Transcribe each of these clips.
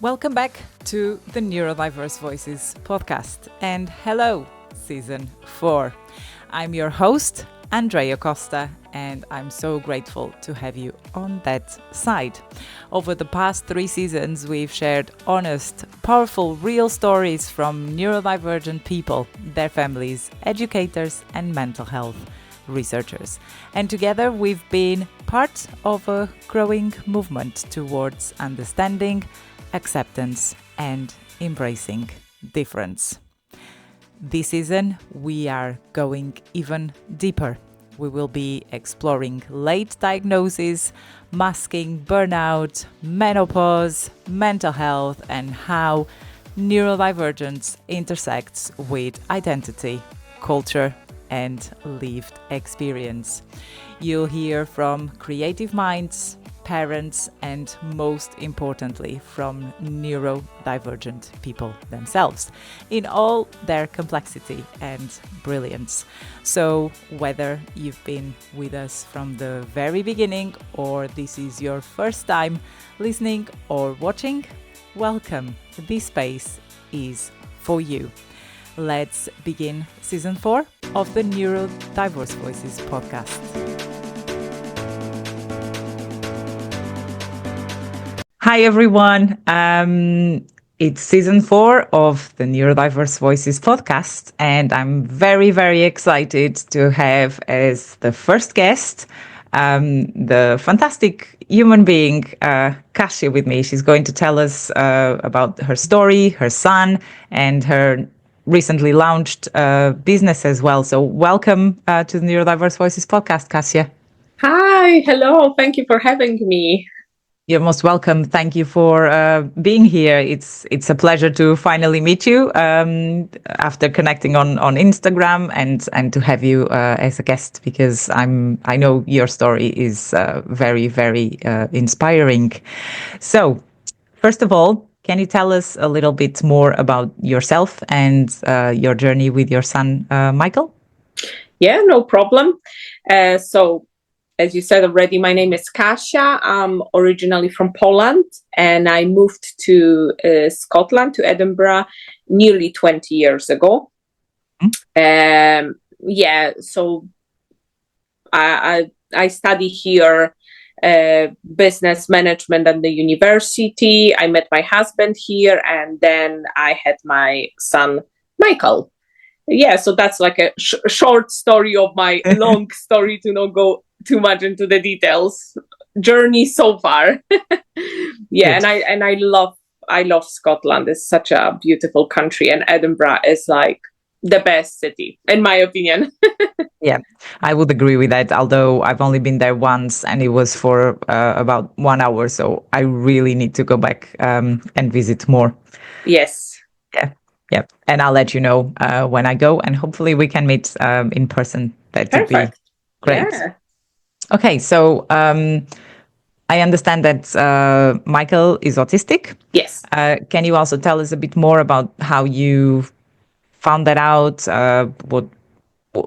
Welcome back to the Neurodiverse Voices podcast, and hello, season 4. I'm your host, Andrea Costa, and I'm so grateful to have you on that side. Over the past 3 seasons, we've shared honest, powerful, real stories from neurodivergent people, their families, educators, and mental health researchers. And together, we've been part of a growing movement towards understanding, acceptance, and embracing difference. This season, we are going even deeper. We will be exploring late diagnosis, masking burnout, menopause, mental health, and how neurodivergence intersects with identity, culture, and lived experience. You'll hear from creative minds, parents, and most importantly, from neurodivergent people themselves in all their complexity and brilliance. So whether you've been with us from the very beginning or this is your first time listening or watching, welcome. This space is for you. Let's begin season 4 of the Neurodiverse Voices podcast. Hi, everyone. It's season 4 of the Neurodiverse Voices podcast, and I'm very, very excited to have as the first guest the fantastic human being, Kasia, with me. She's going to tell us about her story, her son, and her recently launched business as well. So welcome to the Neurodiverse Voices podcast, Kasia. Hi, hello. Thank you for having me. You're most welcome. Thank you for being here. It's a pleasure to finally meet you after connecting on Instagram and to have you as a guest, because I know your story is very, very inspiring. So, first of all, can you tell us a little bit more about yourself and your journey with your son, Michael? Yeah, no problem. So, as you said already, my name is Kasia. I'm originally from Poland, and I moved to Scotland, to Edinburgh, nearly 20 years ago. So I study here business management at the university. I met my husband here, and then I had my son, Michael. Yeah, so that's like a short story of my long story, to not go too much into the details. Journey so far. Yeah, Good. and I love Scotland. It's such a beautiful country, and Edinburgh is like the best city, in my opinion. Yeah, I would agree with that, although I've only been there once and it was for about 1 hour. So I really need to go back and visit more. Yes. Yeah. And I'll let you know when I go, and hopefully we can meet in person. That would be Perfect. great. Yeah. Okay, so I understand that Michael is autistic. Yes. Can you also tell us a bit more about how you found that out?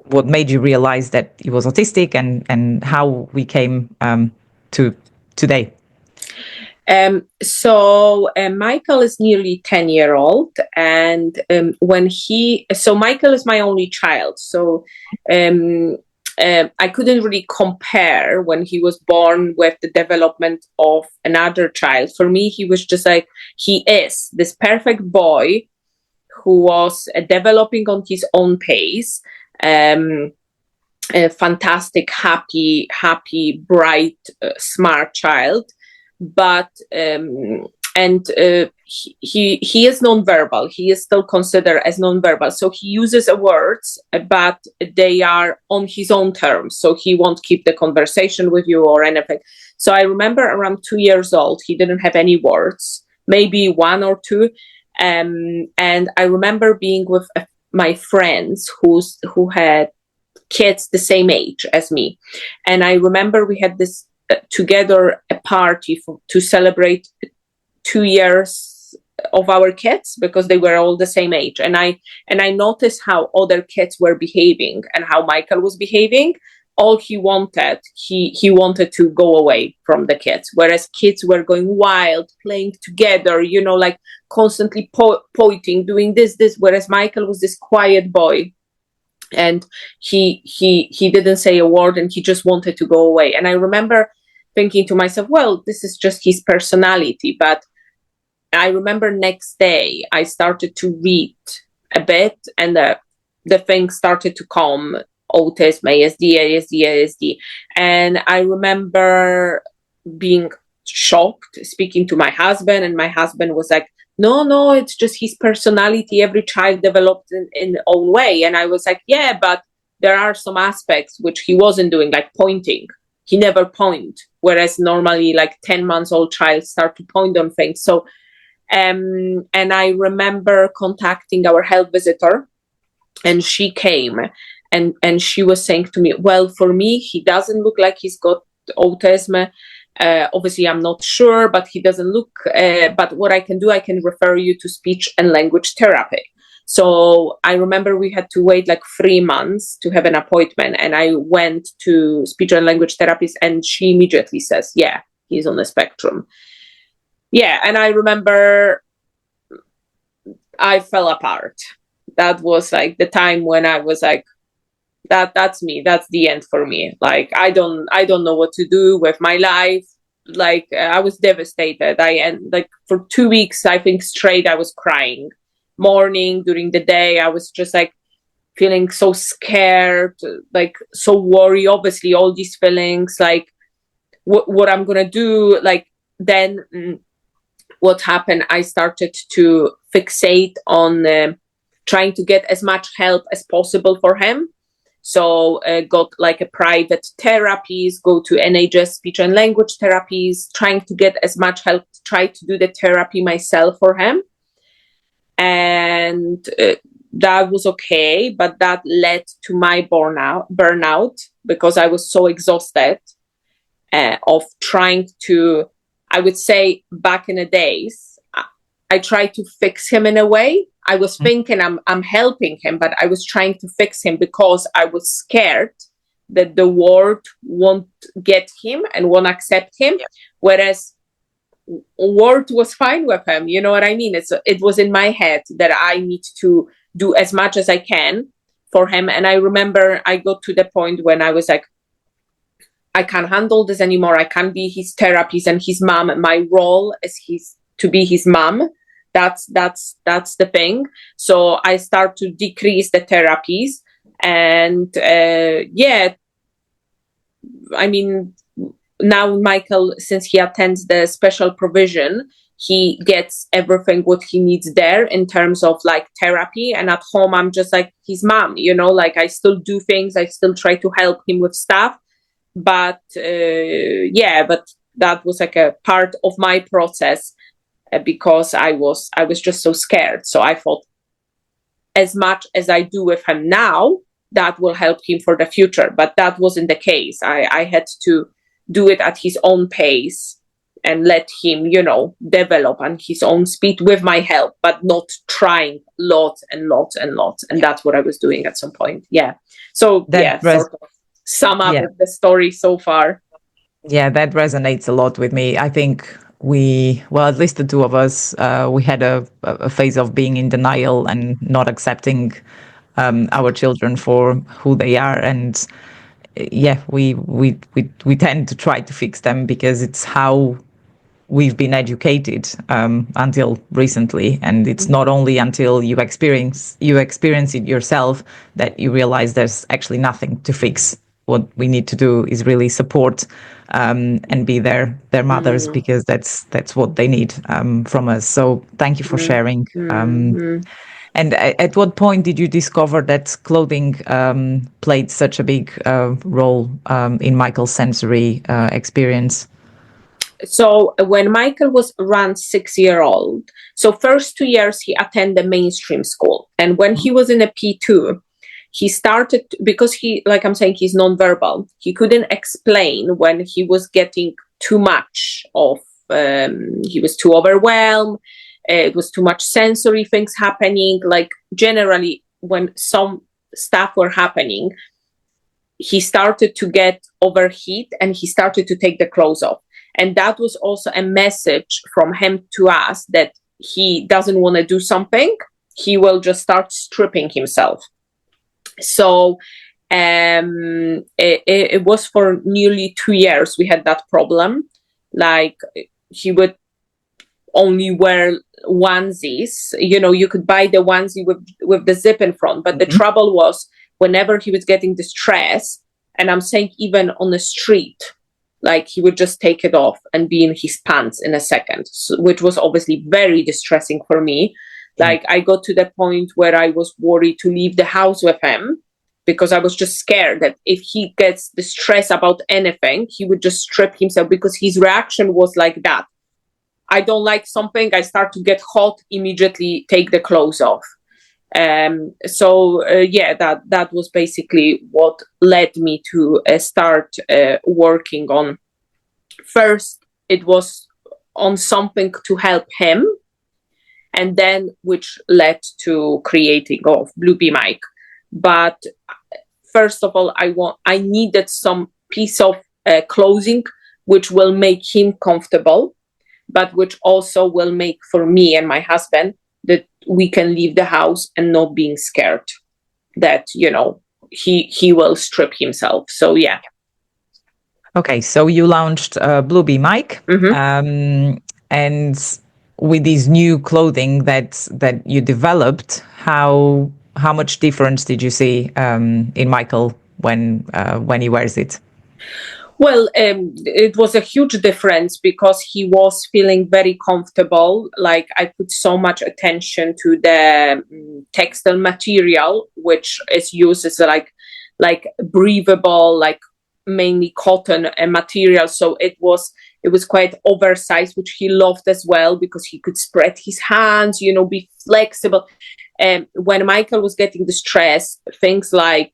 What made you realize that he was autistic, and how we came to today? So Michael is nearly 10-year-old, and Michael is my only child. So I couldn't really compare when he was born with the development of another child. For me, he was just like, he is this perfect boy who was developing on his own pace. A fantastic, happy, bright, smart child. But he is nonverbal. He is still considered as nonverbal. So he uses words, but they are on his own terms. So he won't keep the conversation with you or anything. So I remember around 2 years old, he didn't have any words, maybe 1 or 2. And I remember being with my friends who had kids the same age as me. And I remember we had this together a party to celebrate 2 years of our kids, because they were all the same age. And I noticed how other kids were behaving and how Michael was behaving. all he wanted, he wanted to go away from the kids, whereas kids were going wild, playing together, like constantly pointing, doing this, whereas Michael was this quiet boy, and he didn't say a word, and he just wanted to go away. And I remember thinking to myself, well, this is just his personality. But I remember next day I started to read a bit, and the things started to come: autism, ASD. And I remember being shocked, speaking to my husband, and my husband was like, no, it's just his personality. Every child developed in their own way. And I was like, yeah, but there are some aspects which he wasn't doing, like pointing. He never point, whereas normally like 10 months old child start to point on things. So and I remember contacting our health visitor, and she came, and she was saying to me, well, for me, he doesn't look like he's got autism. Obviously, I'm not sure, but he doesn't look. But what I can do, I can refer you to speech and language therapy. So I remember we had to wait like 3 months to have an appointment, and I went to speech and language therapist, and she immediately says, yeah, he's on the spectrum. Yeah, and I remember I fell apart. That was like the time when I was like, that's me. That's the end for me. Like, I don't know what to do with my life. Like, I was devastated. Like for 2 weeks, I think straight, I was crying. Morning, during the day, I was just like feeling so scared, like so worried. Obviously, all these feelings, like what I'm gonna do. Like then, what happened? I started to fixate on trying to get as much help as possible for him. So got like a private therapies, go to NHS speech and language therapies, trying to get as much help, try to do the therapy myself for him. And that was okay, but that led to my burnout, because I was so exhausted of trying to, I would say back in the days, I tried to fix him in a way. I was thinking I'm helping him, but I was trying to fix him because I was scared that the world won't get him and won't accept him. Yeah. Whereas world was fine with him. You know what I mean? It was in my head that I need to do as much as I can for him. And I remember I got to the point when I was like, I can't handle this anymore. I can't be his therapist and his mom. My role is to be his mom. That's the thing. So I start to decrease the therapies, and I mean, now Michael, since he attends the special provision, he gets everything what he needs there in terms of like therapy. And at home, I'm just like his mom, like I still do things. I still try to help him with stuff. But but that was like a part of my process, because I was just so scared. So I thought, as much as I do with him now, that will help him for the future. But that wasn't the case. I had to do it at his own pace and let him, develop on his own speed with my help, but not trying lots and lots and lots. And that's what I was doing at some point. Yeah. So sort of sum up the story so far. Yeah, that resonates a lot with me. I think at least the two of us, we had a phase of being in denial and not accepting our children for who they are. And we tend to try to fix them because it's how we've been educated until recently. And it's not only until you experience it yourself that you realize there's actually nothing to fix. What we need to do is really support and be their mothers, because that's what they need from us. So thank you for sharing. And at what point did you discover that clothing played such a big role in Michael's sensory experience? So when Michael was around 6 years old, so first 2 years he attended mainstream school. And when he was in a P2, he started, because he, like I'm saying, he's nonverbal. He couldn't explain when he was getting too much of, he was too overwhelmed. It was too much sensory things happening. Like generally when some stuff were happening, he started to get overheat and he started to take the clothes off. And that was also a message from him to us that he doesn't want to do something. He will just start stripping himself. So it was for nearly 2 years we had that problem. Like, he would only wear onesies. You could buy the onesie with the zip in front, but the trouble was, whenever he was getting distressed, and I'm saying even on the street, like, he would just take it off and be in his pants in a second, which was obviously very distressing for me. Like, I got to the point where I was worried to leave the house with him, because I was just scared that if he gets distressed about anything, he would just strip himself, because his reaction was like that. I don't like something, I start to get hot, immediately take the clothes off. That was basically what led me to start working on. First, it was on something to help him, and then which led to creating of Blue Bee Mic. But first of all, I needed some piece of clothing which will make him comfortable, but which also will make for me and my husband that we can leave the house and not being scared that, he will strip himself. So, yeah. Okay, so you launched Blue Bee Mic, and with these new clothing that you developed, how much difference did you see in Michael when he wears it? Well, it was a huge difference, because he was feeling very comfortable. Like, I put so much attention to the textile material, which is used as like breathable, like mainly cotton material. So it was quite oversized, which he loved as well, because he could spread his hands, be flexible. When Michael was getting distressed, things like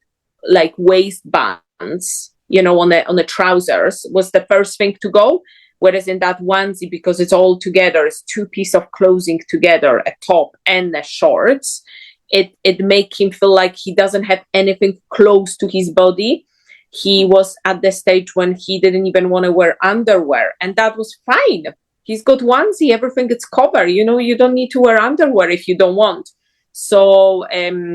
waistbands, on the trousers was the first thing to go. Whereas in that onesie, because it's all together, it's 2 pieces of clothing together, a top and the shorts, it make him feel like he doesn't have anything close to his body. He was at the stage when he didn't even want to wear underwear, and that was fine. He's got onesie, everything is covered. You don't need to wear underwear if you don't want. So, but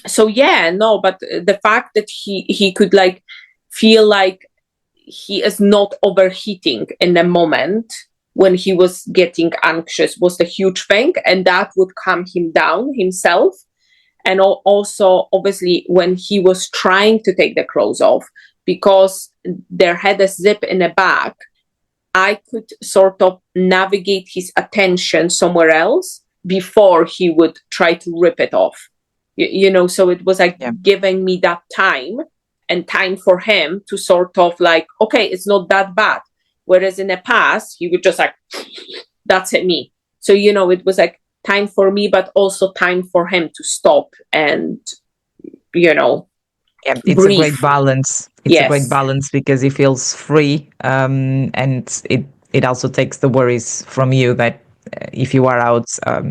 the fact that he could like feel like he is not overheating in the moment when he was getting anxious was the huge thing, and that would calm him down himself. And also, obviously, when he was trying to take the clothes off, because there had a zip in the back, I could sort of navigate his attention somewhere else before he would try to rip it off. So it was like giving me that time and time for him to sort of like, okay, it's not that bad. Whereas in the past, he would just like, that's at me. So, it was like time for me, but also time for him to stop and, it's breathe. a great balance. It's a great balance, because he feels free, and it also takes the worries from you that if you are out,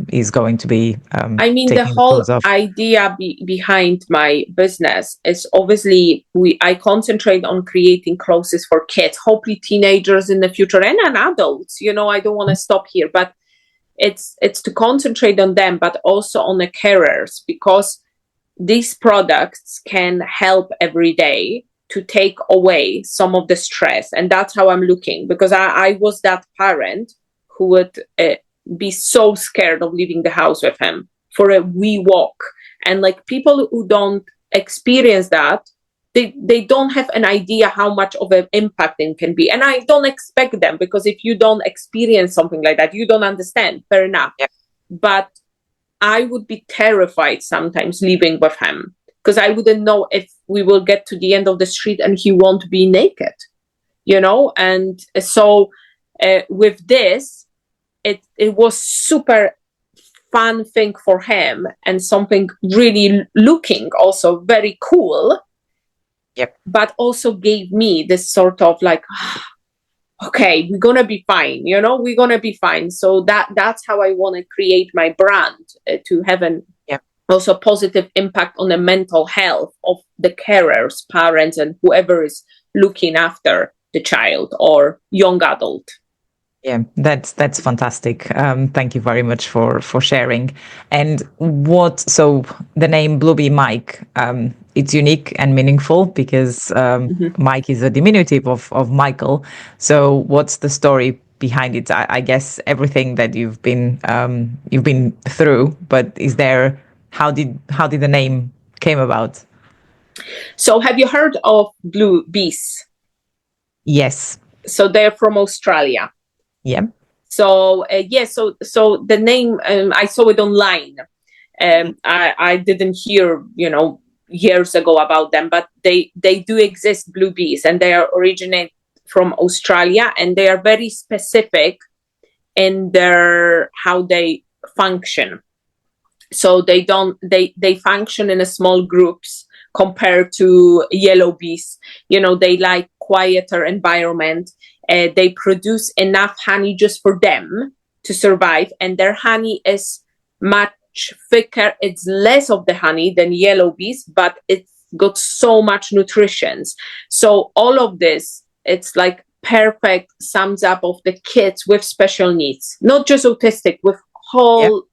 he's going to be the whole idea behind my business is obviously I concentrate on creating clothes for kids, hopefully teenagers in the future, and adults. I don't want to stop here, but it's to concentrate on them, but also on the carers, because these products can help every day to take away some of the stress. And that's how I'm looking, because I was that parent who would be so scared of leaving the house with him for a wee walk. And like, people who don't experience that, they don't have an idea how much of an impact it can be. And I don't expect them, because if you don't experience something like that, you don't understand. Fair enough. Yeah. But I would be terrified sometimes leaving with him, because I wouldn't know if we will get to the end of the street and he won't be naked, And so with this, it was super fun thing for him, and something really looking also very cool. Yep. But also gave me this sort of like, okay, we're gonna be fine, we're gonna be fine. So that's how I want to create my brand, to have an also positive impact on the mental health of the carers, parents, and whoever is looking after the child or young adult. Yeah, that's fantastic. Thank you very much for sharing. And so the name Bluebee Mike, it's unique and meaningful because Mike is a diminutive of Michael. So what's the story behind it? I guess everything that you've been through, but how did the name came about? So have you heard of blue bees? Yes. So they're from Australia. Yeah. So so the name, I saw it online. I didn't hear, years ago about them, but they do exist, blue bees, and they are originate from Australia, and they are very specific in their how they function. So they function in a small groups compared to yellow bees. They like quieter environment. They produce enough honey just for them to survive, and their honey is much thicker. It's less of the honey than yellow bees, but it's got so much nutrition. So all of this, it's like perfect sums up of the kids with special needs, not just autistic, with whole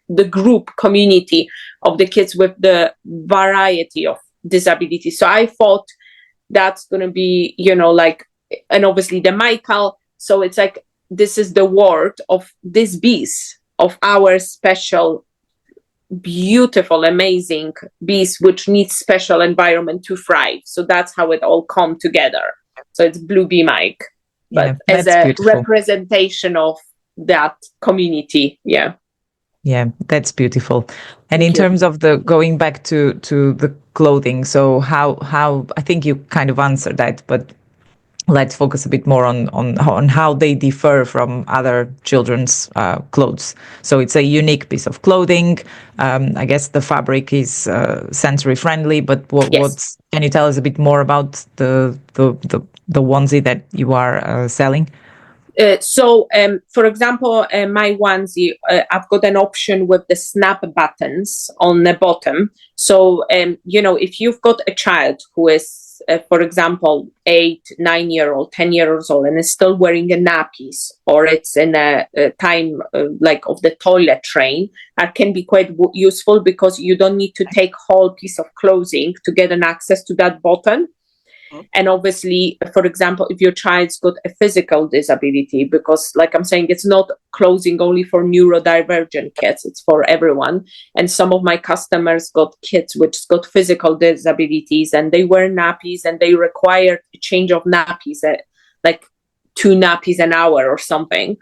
the group community of the kids with the variety of disabilities. So I thought that's going to be, and obviously the Michael. So it's like, this is the word of these bees, of our special, beautiful, amazing bees, which need special environment to thrive. So that's how it all come together. So it's Blue Bee Mike, but as a beautiful representation of that community. Yeah. Yeah, that's beautiful. And Thank in you. terms of the going back to the clothing, so how I think you kind of answered that, but let's focus a bit more on how they differ from other children's clothes. So it's a unique piece of clothing. I guess the fabric is sensory friendly, but Yes. can you tell us a bit more about the onesie that you are selling? For example, my onesie, I've got an option with the snap buttons on the bottom. So, if you've got a child who is, for example, 8, 9-year-old, 10 years old, and is still wearing a nappies, or it's in a time like of the toilet train, that can be quite useful, because you don't need to take whole piece of clothing to get an access to that button. And obviously, for example, if your child's got a physical disability, because like I'm saying, it's not clothing only for neurodivergent kids, it's for everyone. And some of my customers got kids which got physical disabilities, and they wear nappies, and they require a change of nappies, like 2 nappies an hour or something.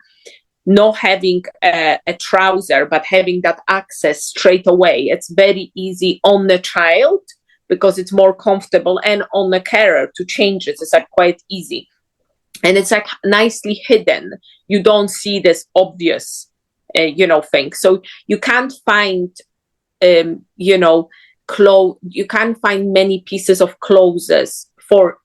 Not having a trouser, but having that access straight away, it's very easy on the child, because it's more comfortable, and on the carer to change it, it's like quite easy, and it's like nicely hidden. You don't see this obvious thing. So you can't find you can't find many pieces of clothes for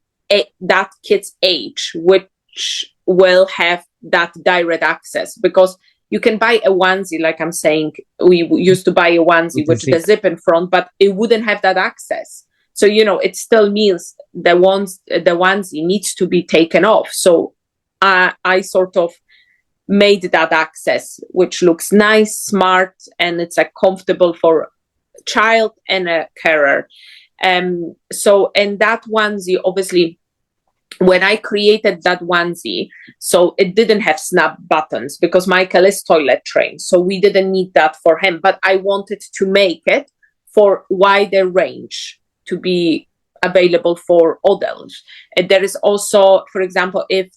that kid's age which will have that direct access, because you can buy a onesie, like I'm saying, we used to buy a onesie with the zip in front, but it wouldn't have that access. So, it still means the onesie needs to be taken off. So I sort of made that access, which looks nice, smart, and it's like comfortable for a child and a carer. And that onesie, obviously, when I created that onesie, so it didn't have snap buttons, because Michael is toilet trained. So we didn't need that for him, but I wanted to make it for wider range to be available for adults. And there is also, for example, if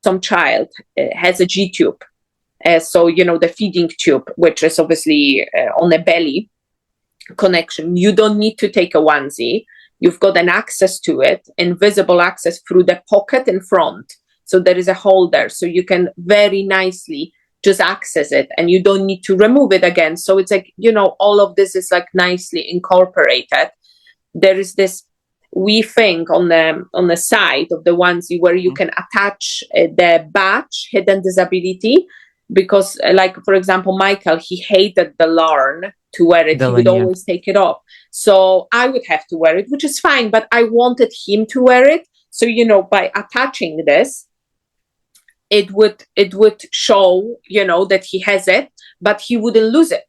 some child has a G tube, so, the feeding tube, which is obviously on the belly connection, you don't need to take a onesie. You've got an access to it, invisible access through the pocket in front. So there is a holder, so you can very nicely just access it, and you don't need to remove it again. So it's like, all of this is like nicely incorporated. There is this wee thing on the side of the onesie where you can attach the badge, hidden disability, because like, for example, Michael, he hated the yarn to wear it. He would always take it off. So I would have to wear it, which is fine, but I wanted him to wear it. So, by attaching this, it would show, that he has it, but he wouldn't lose it.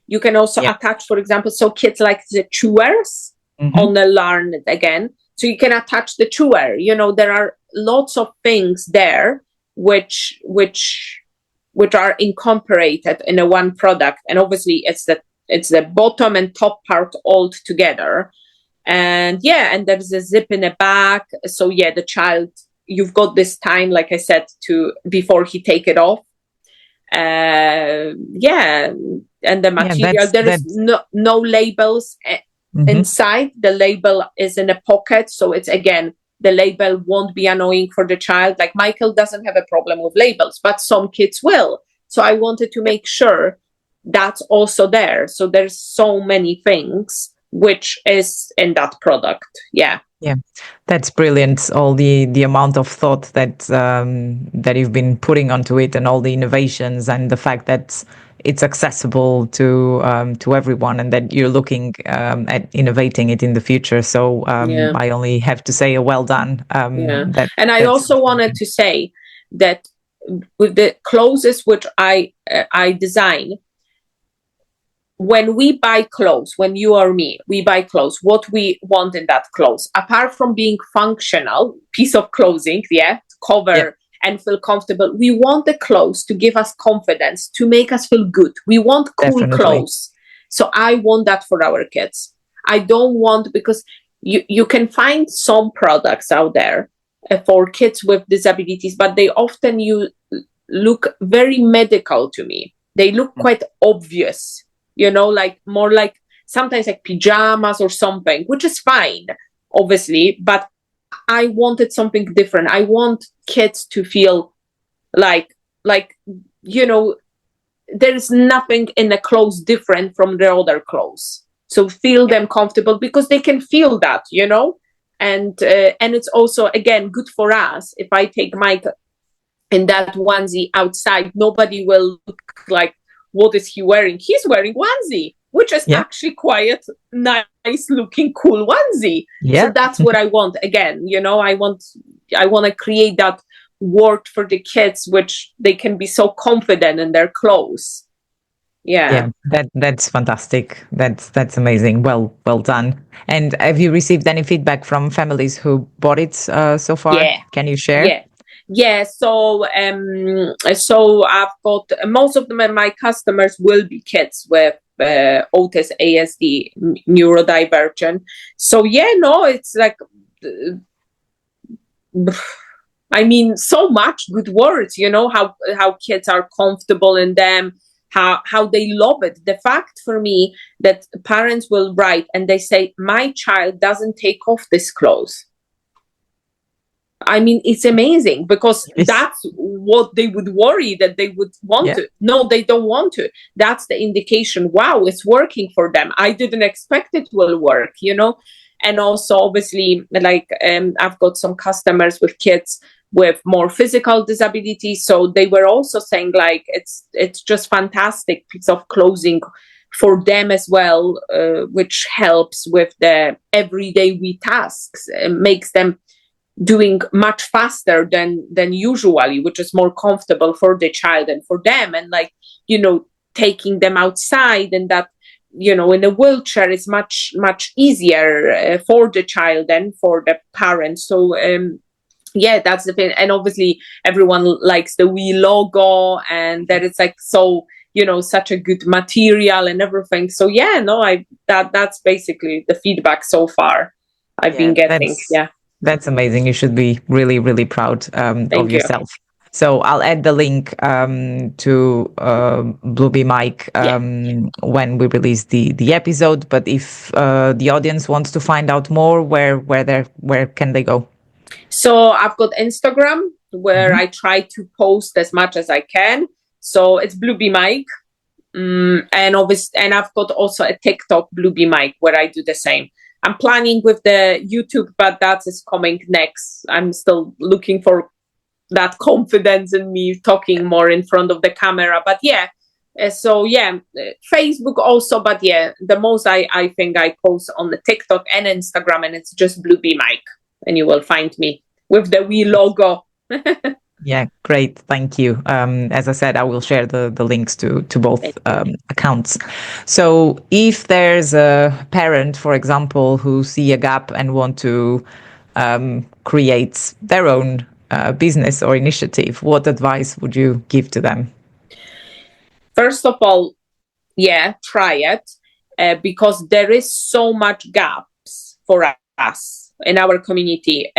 You can also attach, for example, so kids like the chewers on the yarn again. So you can attach the chewer. There are lots of things there which are incorporated in a one product. And obviously it's the bottom and top part all together. And there's a zip in the back. So the child, you've got this time, like I said, before he take it off. And the material, there is no labels inside. The label is in a pocket. So it's, again, the label won't be annoying for the child. Like Michael doesn't have a problem with labels, but some kids will. So I wanted to make sure that's also there. So there's so many things which is in that product. Yeah, that's brilliant. All the amount of thought that you've been putting onto it, and all the innovations, and the fact that it's accessible to everyone, and that you're looking at innovating it in the future. So I only have to say a well done. And I also wanted to say that with the clothes which I design, when we buy clothes, when you or me, we buy clothes, what we want in that clothes, apart from being functional, piece of clothing, cover and feel comfortable, we want the clothes to give us confidence, to make us feel good. We want cool clothes. So I want that for our kids. I don't want, because you can find some products out there for kids with disabilities, but they often look very medical to me. They look quite obvious. Like more like sometimes like pajamas or something, which is fine, obviously, but I wanted something different. I want kids to feel like, there's nothing in the clothes different from the other clothes. So feel them comfortable, because they can feel that, and it's also, again, good for us. If I take Mike in that onesie outside, nobody will look like, what is he wearing? He's wearing onesie, which is actually quite nice looking, cool onesie. So that's what I want. Again, I want to create that world for the kids, which they can be so confident in their clothes. That's fantastic. That's amazing. Well done. And have you received any feedback from families who bought it so far? Can you share? So I've got, most of them, my customers will be kids with autism, ASD, neurodivergent. So it's like, I mean, so much good words, how kids are comfortable in them, how they love it. The fact for me that parents will write and they say, my child doesn't take off this clothes. I mean, it's amazing, because that's what they would worry that they would want to. No, they don't want to. That's the indication. Wow, it's working for them. I didn't expect it will work, And also, obviously, like I've got some customers with kids with more physical disabilities. So they were also saying, like, it's just fantastic piece of clothing for them as well, which helps with the everyday tasks and makes them doing much faster than usually, which is more comfortable for the child and for them. And like, taking them outside, and that, in a wheelchair is much, much easier for the child than for the parents. So, that's the thing. And obviously everyone likes the We logo, and that it's like, so, such a good material and everything. So that's basically the feedback so far I've been getting. That's amazing. You should be really, really proud of yourself. So I'll add the link to Bluebee Mike when we release the episode. But if the audience wants to find out more, where can they go? So I've got Instagram, where I try to post as much as I can. So it's Bluebee Mike. And I've got also a TikTok, Bluebee Mike, where I do the same. I'm planning with the YouTube, but that is coming next. I'm still looking for that confidence in me talking more in front of the camera. But Facebook also, but the most I think I post on the TikTok and Instagram, and it's just Bluebee Mike, and you will find me with the wee logo. Yeah, great. Thank you. As I said, I will share the links to both accounts. So if there's a parent, for example, who see a gap and want to create their own business or initiative, what advice would you give to them? First of all, try it, because there is so much gaps for us in our community.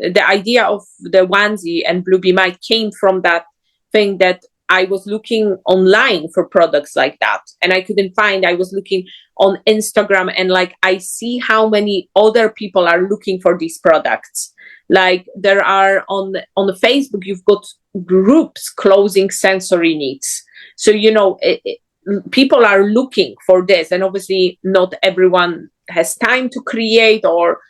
The idea of the onesie and Bluebee Mike came from that thing that I was looking online for products like that, and I couldn't find. I was looking on Instagram, and like I see how many other people are looking for these products. Like there are on the Facebook, you've got groups closing sensory needs. So people are looking for this, and obviously not everyone has time to create or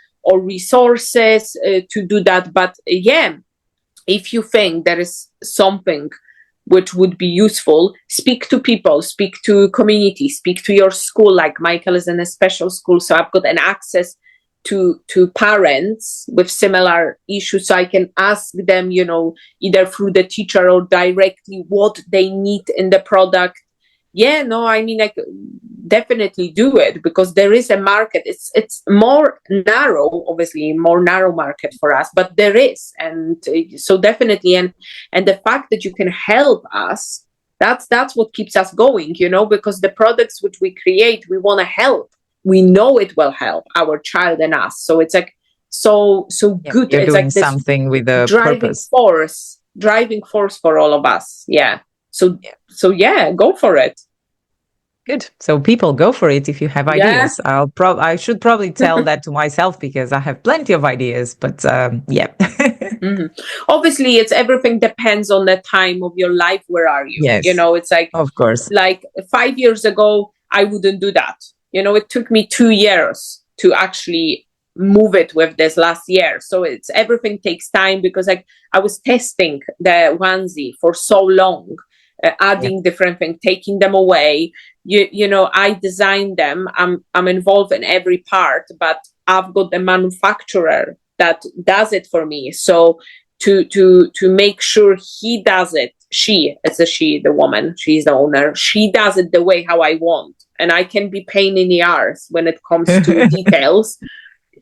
resources to do that. But if you think there is something which would be useful, speak to people, speak to community, speak to your school. Like Michael is in a special school, so I've got an access to parents with similar issues, so I can ask them, either through the teacher or directly what they need in the product. Definitely do it, because there is a market. It's more narrow, obviously more narrow market for us, but there is. And so definitely, and the fact that you can help us, that's what keeps us going, because the products which we create, we want to help. We know it will help our child and us. So it's like so good. You're it's doing like this something with a driving force for all of us. So go for it. Good. So people, go for it if you have ideas. I should probably tell that to myself, because I have plenty of ideas, but Mm-hmm. Obviously, it's everything depends on the time of your life. Where are you? Yes. It's like, of course, like 5 years ago, I wouldn't do that. It took me 2 years to actually move it with this last year. So it's everything takes time, because I was testing the onesie for so long, adding different things, taking them away. I designed them. I'm involved in every part, but I've got the manufacturer that does it for me. So to make sure he does it, the woman, she's the owner, she does it the way how I want. And I can be pain in the arse when it comes to details.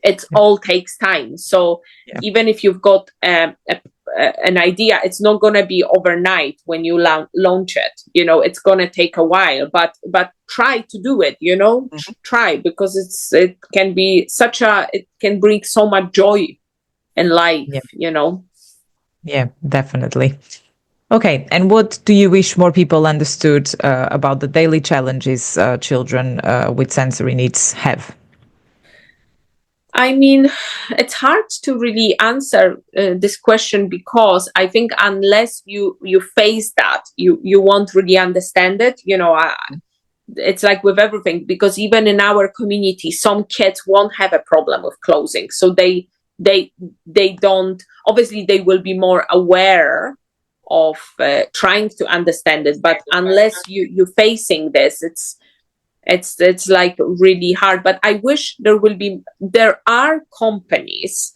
It all takes time. So even if you've got an idea, it's not going to be overnight when you launch it. It's going to take a while, but try to do it. Try, because it can be it can bring so much joy in life. Yeah, definitely. Okay, and what do you wish more people understood about the daily challenges children with sensory needs have? It's hard to really answer this question, because I think unless you face that, you won't really understand it. It's like with everything, because even in our community, some kids won't have a problem with closing. So they don't, obviously they will be more aware of trying to understand it. But unless you're facing this, it's like really hard. But I wish there are companies,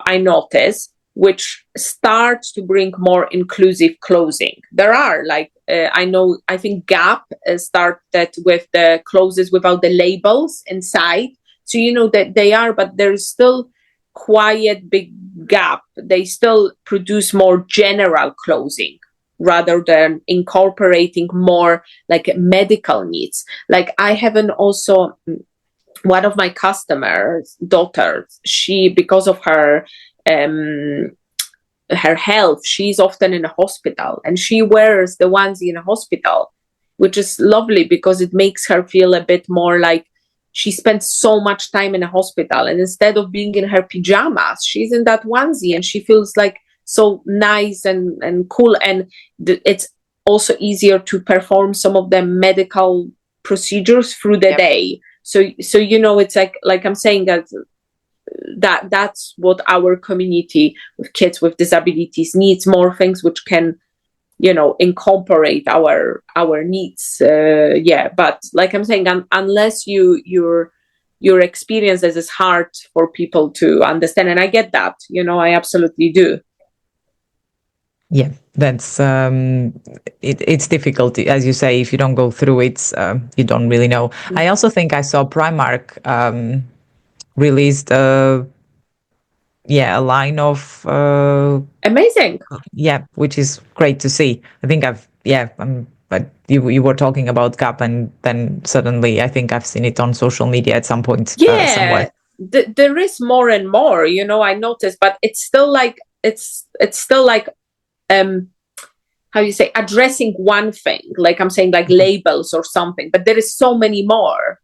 I notice, which start to bring more inclusive closing. There are, like, I think Gap started with the closes without the labels inside. So, that they are, but there's still quiet big gap. They still produce more general closing, rather than incorporating more like medical needs. Like I haven't also, one of my customers' daughters, she, because of her health, she's often in a hospital, and she wears the onesie in a hospital, which is lovely, because it makes her feel a bit more like she spends so much time in a hospital, and instead of being in her pajamas, she's in that onesie, and she feels like so nice and cool. And it's also easier to perform some of the medical procedures through the day. So it's like I'm saying, that that's what our community with kids with disabilities needs, more things which can, incorporate our needs. But like I'm saying, unless your experiences is hard for people to understand, and I get that, I absolutely do. Yeah, that's it's difficult, as you say. If you don't go through it, you don't really know. I also think I saw Primark released a line of Amazing. which is great to see. I think but you were talking about Gap, and then suddenly I think I've seen it on social media at some point somewhere. There is more and more, I noticed, but it's still like how you say, addressing one thing, like I'm saying, like labels or something, but there is so many more,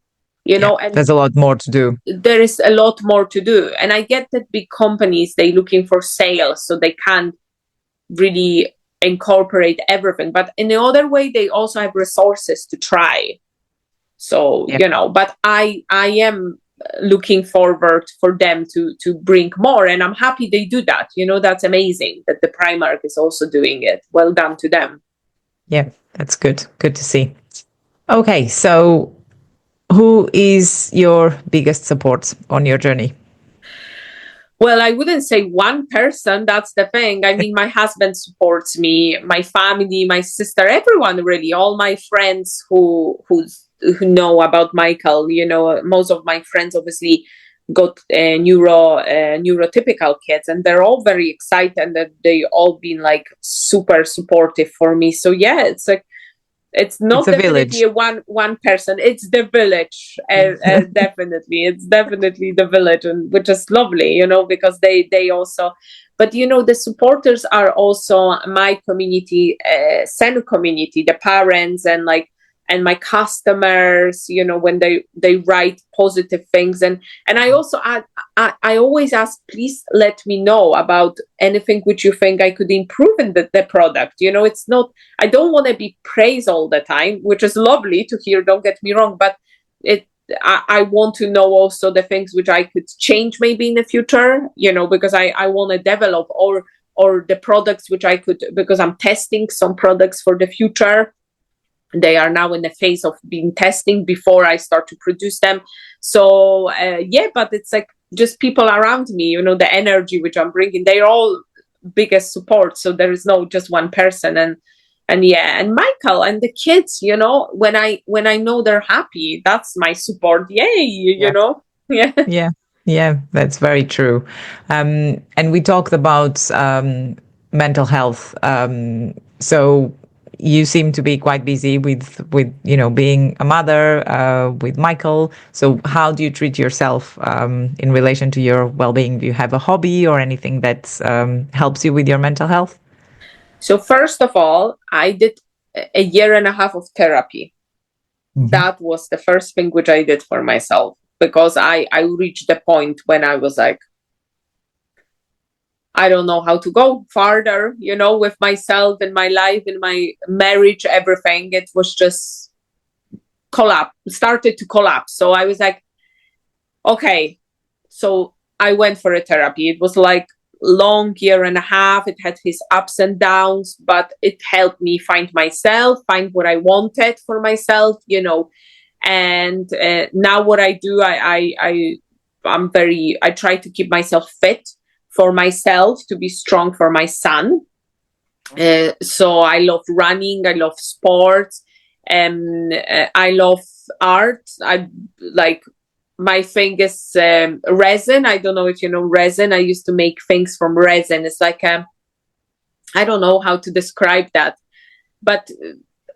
and there's a lot more to do. There is a lot more to do. And I get that big companies, they looking for sales, so they can't really incorporate everything, but in the other way, they also have resources to try. So, but I am looking forward for them to bring more, and I'm happy they do that. That's amazing that the Primark is also doing it. Well done to them. Yeah, that's good to see. Okay, so who is your biggest support on your journey? Well, I wouldn't say one person. That's the thing. I mean, my husband supports me, my family, my sister, everyone really, all my friends who know about Michael. Most of my friends obviously got neurotypical kids, and they're all very excited, and they all been like super supportive for me. So yeah, it's like, it's not definitely one person. It's the village, definitely. It's definitely the village, and which is lovely, because they also. But the supporters are also my community, Sen community, the parents, and my customers, when they write positive things, and I also I always ask, please let me know about anything which you think I could improve in the product. It's not, I don't want to be praised all the time, which is lovely to hear, don't get me wrong, but I want to know also the things which I could change maybe in the future, because I want to develop, or the products which I could, because I'm testing some products for the future. They are now in the phase of being testing before I start to produce them. So but it's like just people around me, the energy which I'm bringing, they're all biggest support. So there is no just one person, and Michael and the kids, when I know they're happy, that's my support. Yay, Yeah, that's very true. And we talked about mental health. So you seem to be quite busy with being a mother, with Michael. So how do you treat yourself in relation to your well-being? Do you have a hobby or anything that helps you with your mental health? So first of all, I did a year and a half of therapy. Mm-hmm. That was the first thing which I did for myself, because I reached the point when I was like, I don't know how to go farther, with myself, in my life, in my marriage, everything. It was just started to collapse. So I was like, okay. So I went for a therapy. It was like long year and a half. It had its ups and downs, but it helped me find myself, find what I wanted for myself, and now what I do, I try to keep myself fit for myself, to be strong for my son. So I love running, I love sports, I love art. I like, my thing is resin. I don't know if you know resin. I used to make things from resin. It's like I don't know how to describe that, but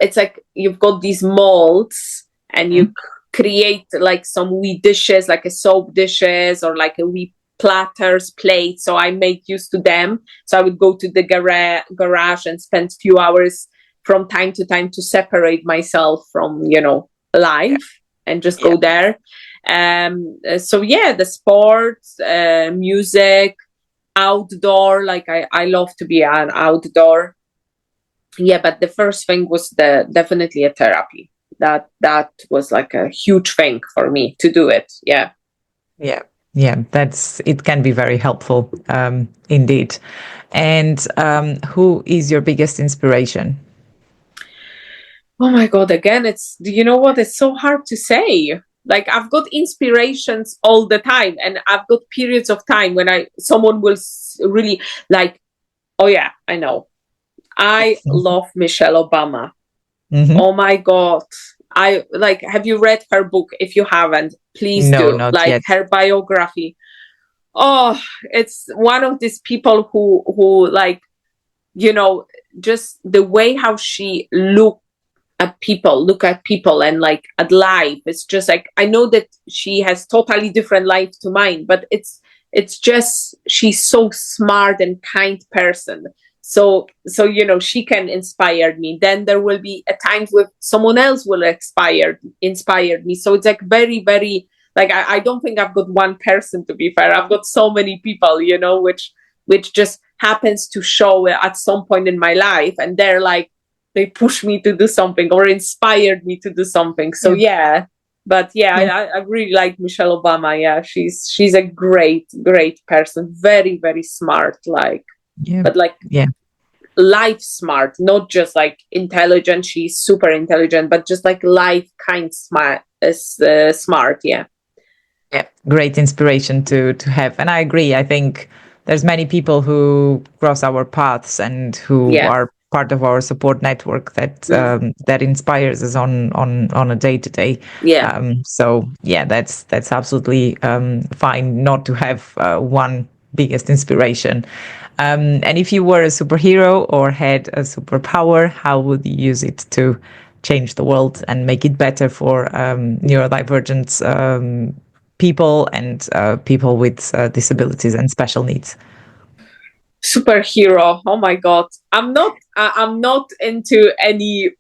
it's like you've got these molds, and you create like some wee dishes, like a soap dishes, or like a wee platters, plates. So I make use to them. So I would go to the garage and spend few hours from time to time to separate myself from life, and just go there. So the sports, music, outdoor, like I love to be an outdoor. But the first thing was definitely a therapy. That was like a huge thing for me to do it. Yeah. Yeah, it can be very helpful, indeed. And who is your biggest inspiration? Oh my God, again, you know what? It's so hard to say. Like, I've got inspirations all the time, and I've got periods of time when someone will really like, oh yeah, I know. I love Michelle Obama. Mm-hmm. Oh my God. Have you read her book? If you haven't, please No, do. not Like, yet. her biography. Oh, it's one of these people who like, you know, just the way how she look at people and like at life. It's just like, I know that she has totally different life to mine, but it's just, she's so smart and kind person. So she can inspire me. Then there will be a times with someone else will inspired me. So it's like very, very, like, I don't think I've got one person, to be fair. I've got so many people, which just happens to show at some point in my life, and they're like, they push me to do something or inspired me to do something. So yeah, but yeah, Yeah. I really like Michelle Obama. Yeah, she's a great, great person. Very, very smart. Like, Yeah. but like, Yeah. life smart, not just like intelligent. She's super intelligent, but just like life kind smart. Smart. Yeah. Yeah, great inspiration to have. And I agree. I think there's many people who cross our paths and who Yeah. are part of our support network that that inspires us on a day to day. Yeah. So yeah, that's absolutely fine not to have one biggest inspiration. And if you were a superhero or had a superpower, how would you use it to change the world and make it better for neurodivergent people and people with disabilities and special needs? Superhero. Oh my God. I'm not into any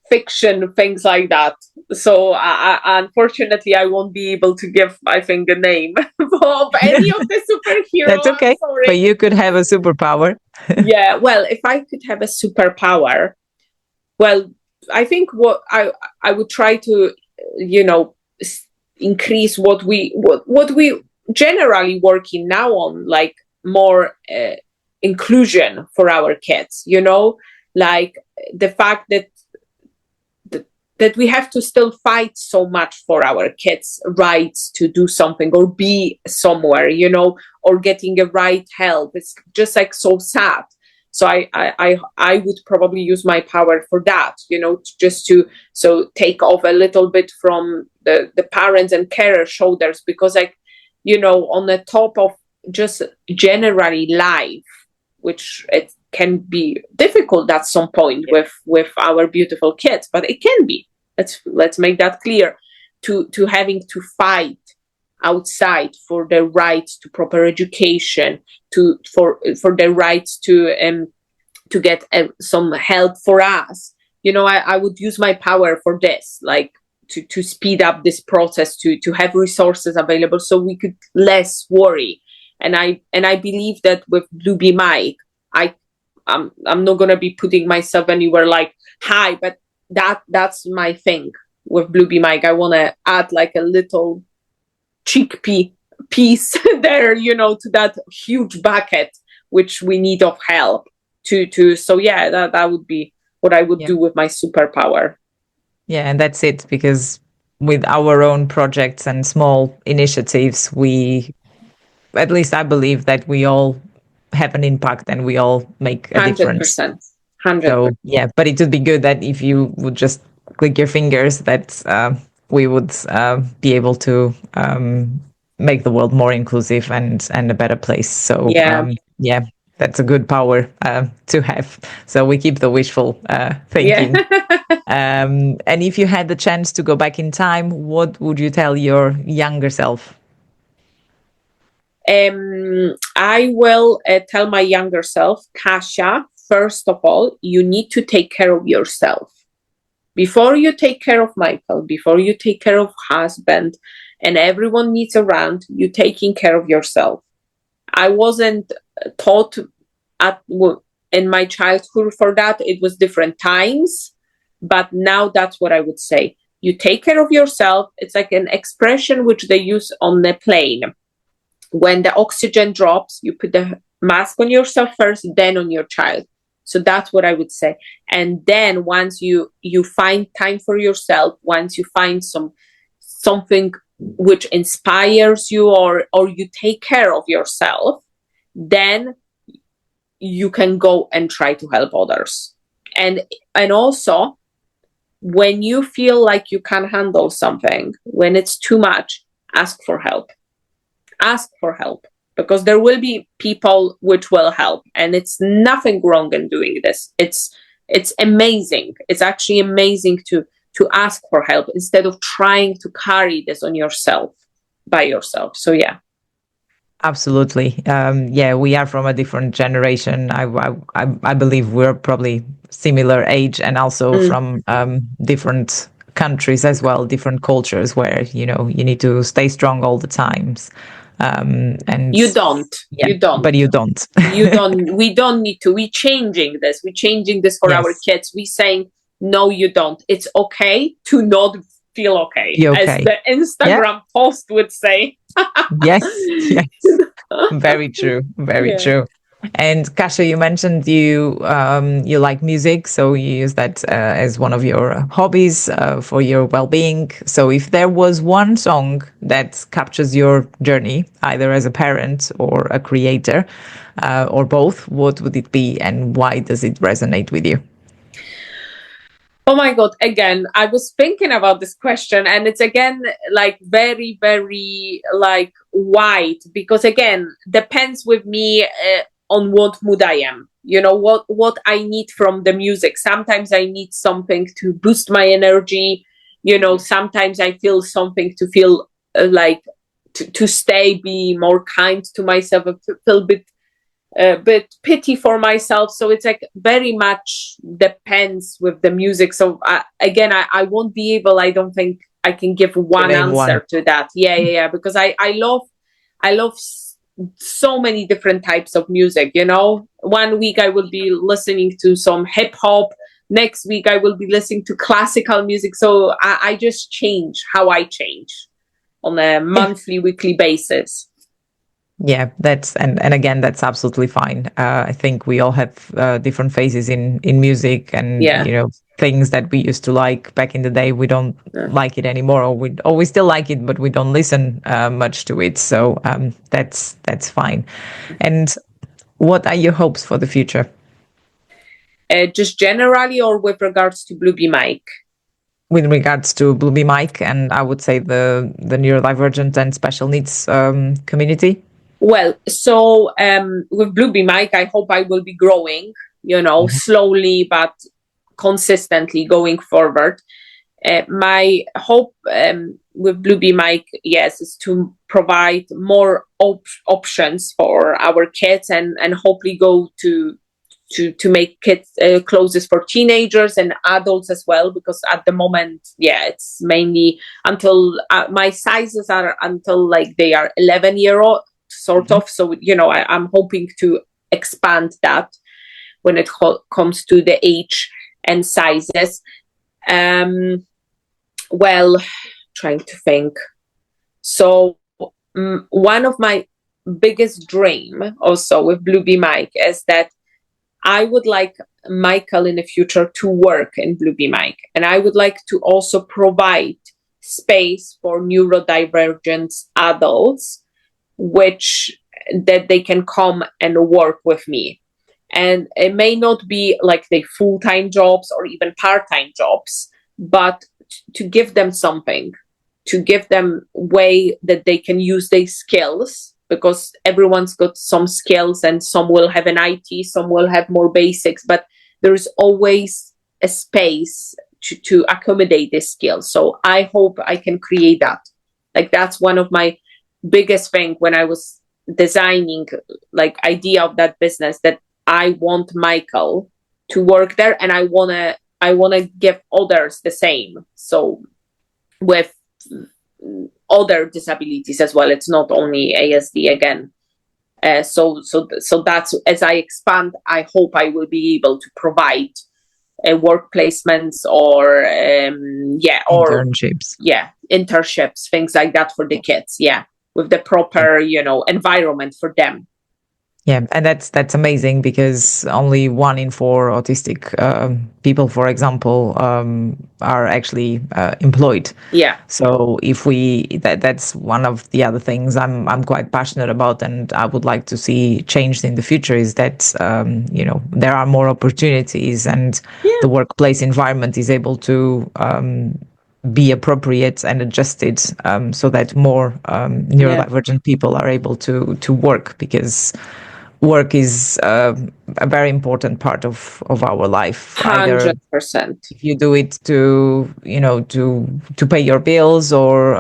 fiction, things like that. So unfortunately, I won't be able to give, I think, a name of any of the That's superhero. I'm okay, but sorry. you could have a superpower. Yeah, well, if I could have a superpower, well, I think what I would try to, increase what we generally working now on, like more inclusion for our kids. Like the fact that we have to still fight so much for our kids' rights to do something or be somewhere, or getting a right help. It's just like so sad. So I would probably use my power for that, just to take off a little bit from the parents and carer shoulders, because like, on the top of just generally life, which it can be difficult at some point with our beautiful kids, but it can be. Let's make that clear. To having to fight outside for the right to proper education, for the right to get some help for us. I would use my power for this, like to speed up this process, to have resources available so we could less worry. And I believe that with Blueberry Mike, I'm not gonna be putting myself anywhere like high, but that's my thing with Blueberry Mike. I want to add like a little chickpea piece there, to that huge bucket which we need of help to. So yeah, that would be what I would do with my superpower. Yeah, and that's it, because with our own projects and small initiatives, at least I believe that we all have an impact and we all make a difference. 100%. 100%. So yeah, but it would be good that if you would just click your fingers, that we would be able to make the world more inclusive and a better place. So Yeah. yeah, that's a good power to have. So we keep the wishful thinking. Yeah. And if you had the chance to go back in time, what would you tell your younger self? I will tell my younger self, Kasia, first of all, you need to take care of yourself. Before you take care of Michael, before you take care of husband and everyone needs around, you taking care of yourself. I wasn't taught in my childhood for that. It was different times, but now that's what I would say. you take care of yourself. It's like an expression which they use on the plane. When the oxygen drops, you put the mask on yourself first, then on your child. So that's what I would say. And then once you find time for yourself, once you find something which inspires you, or you take care of yourself, then you can go and try to help others. And also, when you feel like you can't handle something, when it's too much, ask for help. Ask for help, because there will be people which will help, and it's nothing wrong in doing this. It's amazing. It's actually amazing to ask for help instead of trying to carry this on yourself by yourself. So yeah. Absolutely. Yeah, we are from a different generation. I believe we're probably similar age, and also from different countries as well, different cultures where, you need to stay strong all the times. And you don't. Yeah, you don't. But you don't. You don't. We don't need to. We're changing this. We're changing this for Yes. our kids. We're saying, no, you don't. It's okay to not feel okay, as the Instagram post would say. Yes. Very true. Very true. And Kasia, you mentioned you like music, so you use that as one of your hobbies for your well-being. So if there was one song that captures your journey, either as a parent or a creator, or both, what would it be, and why does it resonate with you? Oh my God, again, I was thinking about this question, and it's again like very, very like wide, because again, depends with me on what mood I am, what I need from the music. Sometimes I need something to boost my energy, sometimes I feel something to feel like to be more kind to myself, feel a bit pity for myself. So it's like very much depends with the music. So I won't be able, I don't think I can give one answer to that. Yeah, because I love so many different types of music. 1 week I will be listening to some hip hop, next week I will be listening to classical music. So I just change how I change on a monthly, weekly basis. Yeah, and again, that's absolutely fine. I think we all have different phases in music, and things that we used to like back in the day, we don't like it anymore, or we still like it, but we don't listen much to it. So that's fine. And what are your hopes for the future? Just generally, or with regards to Blueberry Mike? With regards to Blueberry Mike, and I would say the neurodivergent and special needs community. Well, so with Blueberry Mike, I hope I will be growing, slowly but consistently going forward. My hope with Blueberry Mike, yes, is to provide more options for our kids, and hopefully go to make kids clothes for teenagers and adults as well, because at the moment, it's mainly until my sizes are until like they are 11-year-old. Sort of. So, I'm hoping to expand that when it comes to the age and sizes. Well, trying to think. So, one of my biggest dream also with Blueberry Mike is that I would like Michael in the future to work in Blueberry Mike. And I would like to also provide space for neurodivergent adults, which that they can come and work with me. And it may not be like the full-time jobs or even part-time jobs, but to give them something, to give them way that they can use their skills, because everyone's got some skills, and some will have an IT, some will have more basics, but there's always a space to accommodate these skills. So I hope I can create that. Like, that's one of my biggest thing when I was designing like idea of that business, that I want Michael to work there, and I wanna give others the same. So with other disabilities as well, it's not only ASD again. So that's, as I expand, I hope I will be able to provide work placements or Internships. internships, things like that for the kids. Yeah, with the proper environment for them. Yeah, and that's amazing, because only 1 in 4 autistic people, for example, are actually employed. Yeah. So if that's one of the other things I'm quite passionate about, and I would like to see changed in the future, is that there are more opportunities, and the workplace environment is able to be appropriate and adjusted, so that more neurodivergent people are able to work, because work is a very important part of our life. 100%. If you do it to pay your bills, or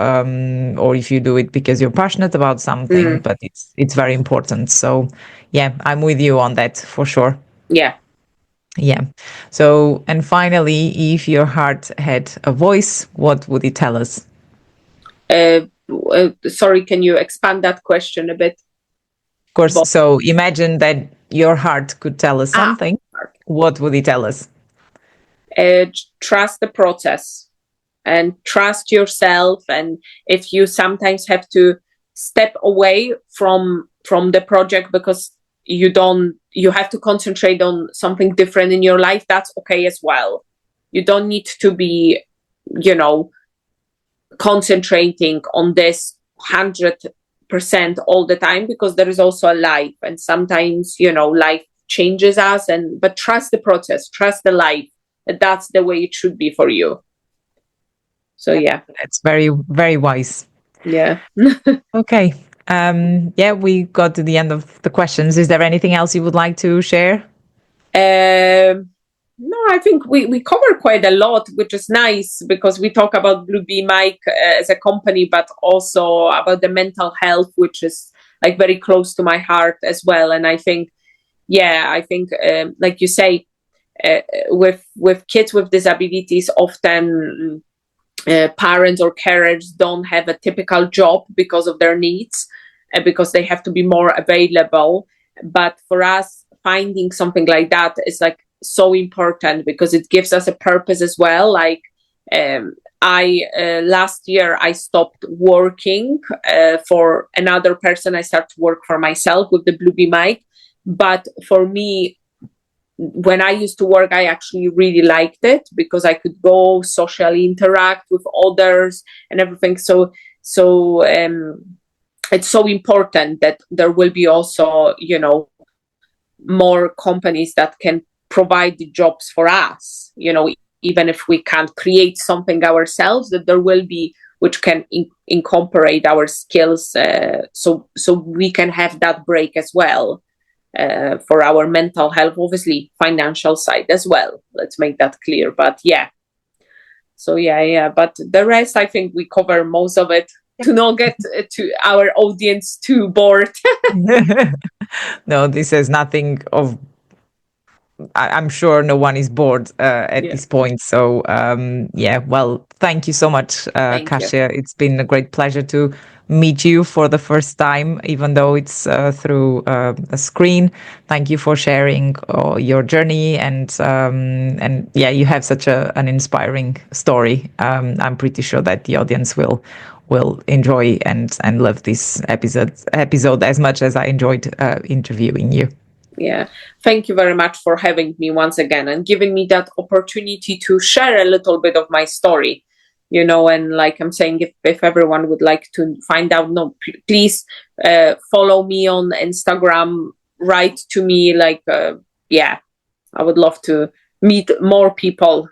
if you do it because you're passionate about something, but it's very important. So yeah, I'm with you on that for sure. Yeah. So, and finally, if your heart had a voice, what would it tell us? Sorry, can you expand that question a bit? Of course. So imagine that your heart could tell us something. What would it tell us? Trust the process and trust yourself. And if you sometimes have to step away from the project because you have to concentrate on something different in your life, that's okay as well. You don't need to be, concentrating on this 100% all the time, because there is also a life, and sometimes life changes us, but trust the process, trust the life. That's the way it should be for you. So yeah, that's very, very wise. Yeah. Okay. We got to the end of the questions. Is there anything else you would like to share? No, I think we cover quite a lot, which is nice, because we talk about Bluebeam Mic as a company, but also about the mental health, which is like very close to my heart as well. And I think, like you say, with kids with disabilities, often parents or carers don't have a typical job because of their needs, because they have to be more available. But for us, finding something like that is like so important, because it gives us a purpose as well. Like last year I stopped working for another person. I started to work for myself with the Bluebeam Mic. But for me, when I used to work, I actually really liked it, because I could go socially interact with others and everything. So it's so important that there will be also, more companies that can provide the jobs for us, even if we can't create something ourselves, that there will be which can incorporate our skills, so we can have that break as well, for our mental health, obviously financial side as well. Let's make that clear. But but the rest, I think we cover most of it, to not get to our audience too bored. No, this is nothing of, I'm sure no one is bored at this point. So well, thank you so much, Kasia. It's been a great pleasure to meet you for the first time, even though it's through a screen. Thank you for sharing your journey, and you have such an inspiring story. I'm pretty sure that the audience will enjoy and love this episode as much as I enjoyed interviewing you. Yeah, thank you very much for having me once again and giving me that opportunity to share a little bit of my story, and like I'm saying, if everyone would like to find out, please follow me on Instagram, write to me, I would love to meet more people.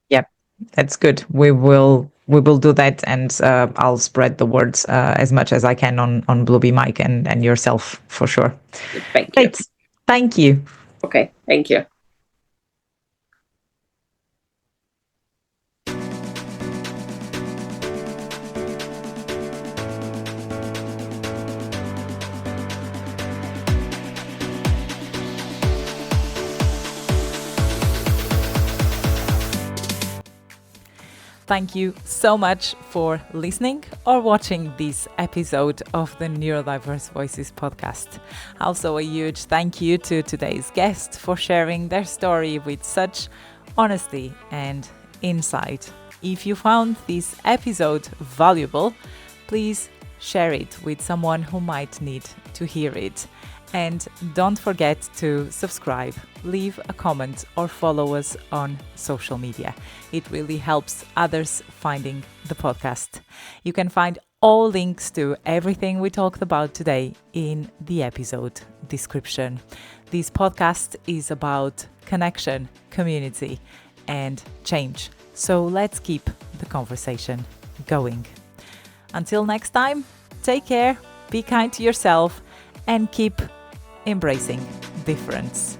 Yeah, that's good. We will do that, and I'll spread the words as much as I can on Bluebeam Mic and yourself, for sure. Thank you. Great. Thank you. Okay, thank you. Thank you so much for listening or watching this episode of the Neurodiverse Voices podcast. Also, a huge thank you to today's guest for sharing their story with such honesty and insight. If you found this episode valuable, please share it with someone who might need to hear it. And don't forget to subscribe, leave a comment or follow us on social media. It really helps others finding the podcast. You can find all links to everything we talked about today in the episode description. This podcast is about connection, community, and change. So let's keep the conversation going. Until next time, take care, be kind to yourself, and keep embracing difference.